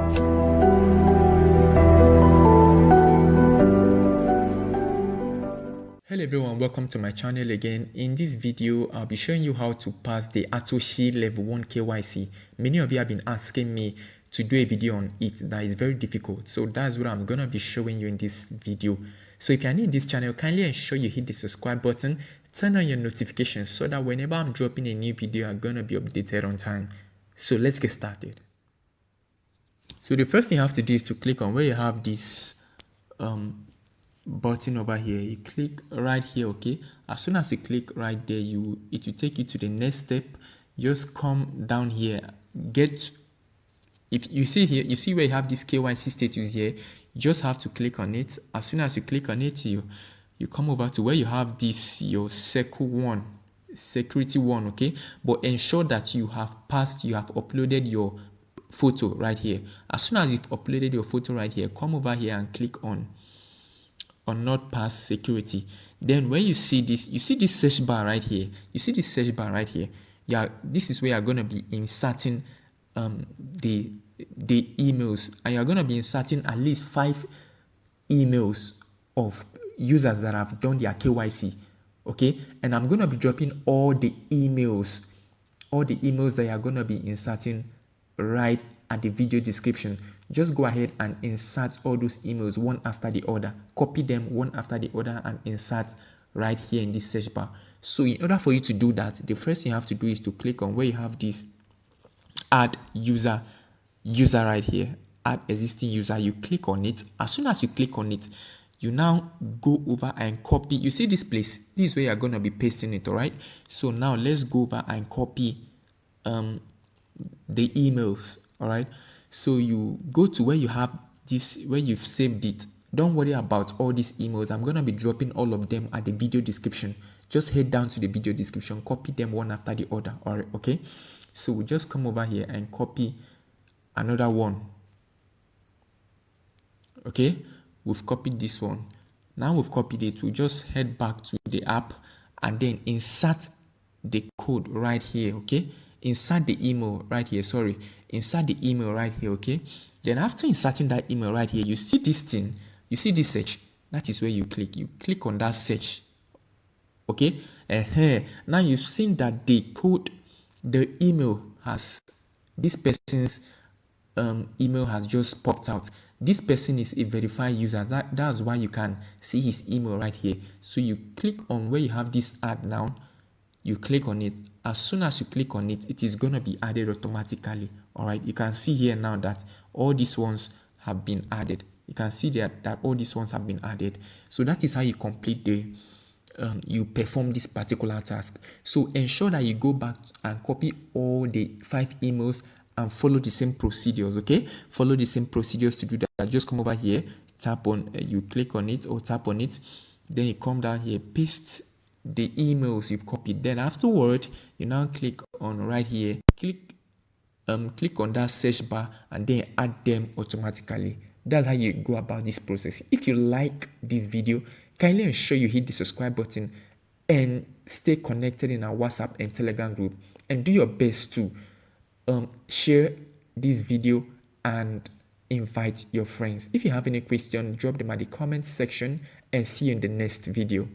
Hello everyone, welcome to my channel again. In this video, I'll be showing you how to pass the Atoshi Level-1 KYC. Many of you have been asking me to do a video on it that is very difficult. So that's what I'm going to be showing you in this video. So if you're new in this channel, kindly ensure you hit the subscribe button, turn on your notifications so that whenever I'm dropping a new video, I'm going to be updated on time. So let's get started. So the first thing you have to do is to click on where you have this button over here. You click right here. Okay, as soon as you click right there, it will take you to the next step. Just come down here, if you see here, you see where you have this KYC status here, you just have to click on it. As soon as you click on it, you come over to where you have this your security one. Okay, but ensure that you have uploaded your photo right here. As soon as you've uploaded your photo right here, come over here and click on not pass security. Then when you see this search bar right here, yeah, this is where you're going to be inserting the emails, and you're going to be inserting at least 5 emails of users that have done their KYC. Okay, and I'm going to be dropping all the emails that you're going to be inserting right at the video description. Just go ahead and insert all those emails one after the other, copy them one after the other and insert right here in this search bar. So in order for you to do that, the first thing you have to do is to click on where you have this add user right here, add existing user. You click on it. As soon as you click on it, you now go over and copy. You see this place, this is where you're going to be pasting it. All right, so now let's go over and copy the emails. All right, so you go to where you have this, where you've saved it. Don't worry about all these emails. I'm going to be dropping all of them at the video description. Just head down to the video description, copy them one after the other. All right, okay, so we just come over here and copy another one. Okay, we've copied this one. Now we've copied it, we'll just head back to the app and then insert the code right here. Okay, insert the email right here. Insert the email right here. Okay, then after inserting that email right here, you see this thing, you see this search. That is where you click on that search. Okay, now you've seen that the email has, this person's email has just popped out. This person is a verified user. That's why you can see his email right here. So you click on where you have this add now, you click on it. As soon as you click on it, it is going to be added automatically. All right, you can see here now that all these ones have been added. You can see that all these ones have been added. So that is how you complete you perform this particular task. So ensure that you go back and copy all the 5 emails and follow the same procedures. Okay, follow the same procedures to do that. Just come over here, tap on, you click on it or tap on it, then you come down here, paste the emails you've copied. Then afterward, you now click on right here, click on that search bar and then add them automatically. That's how you go about this process. If you like this video, kindly ensure you hit the subscribe button and stay connected in our WhatsApp and Telegram group, and do your best to share this video and invite your friends. If you have any question, drop them at the comment section and see you in the next video.